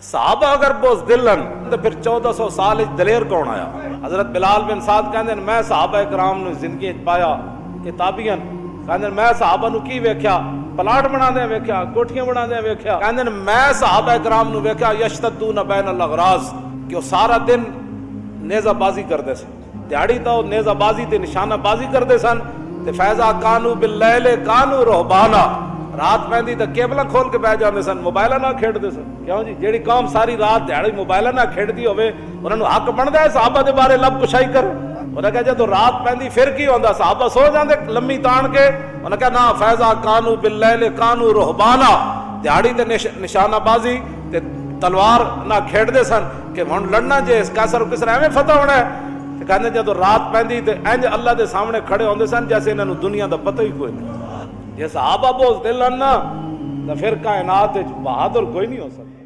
साहबा अगर बुज़दिल हन तो फिर 1400 साल दलेर कौन आया। हजरत बिलाल बिन साद कहते हैं मैं साहबा कराम नूं जिंदगी पाया कि ताबियन कहते मैं साहबा नूं की वेख्या प्लाट बनादे वेख्या कोठियां बनादे वेख्या। कहते मैं साहबा कराम नूं वेख्या यशतद्दून बैन अल अगराज कि वो सारा दिन नेज़ाबाजी करते सन, दिहाड़ी तो नेज़ाबाजी ते निशानाबाजी करते सन। ते फैजा कानू बिल्लैल कानू रुहबाना रात पैंदी तो केबल खोल के बह जाते सन, मोबाइल ना खेडते सन। क्यों जी जेड़ी कौम सारी रात दिहाड़ी मोबाइल ना खेडती होवे उन्होंने हक बनता है साहबा के बारे लब कुशाई कर। उन्हें कहा जो रात पैंदी फिर की होंदा साहबा सो जाते लम्मी तान के। उन्हें कहा ना फैजा कानू बिल्लैल कानू रुहबाना दिहाड़ी ते निशानाबाजी ते तलवार ना खेडते सन कि हुण लड़ना जे कैसर किसर एवें फतह होना है। कहते जो रात पैंदी तो इंज अल्लाह के सामने खड़े होंदे सन जैसे इन्होंने दुनिया का पता ही कोई नहीं। जे सहाबा बुज़दिल हन ना तो फिर कायनात बहादुर कोई नहीं हो सकता।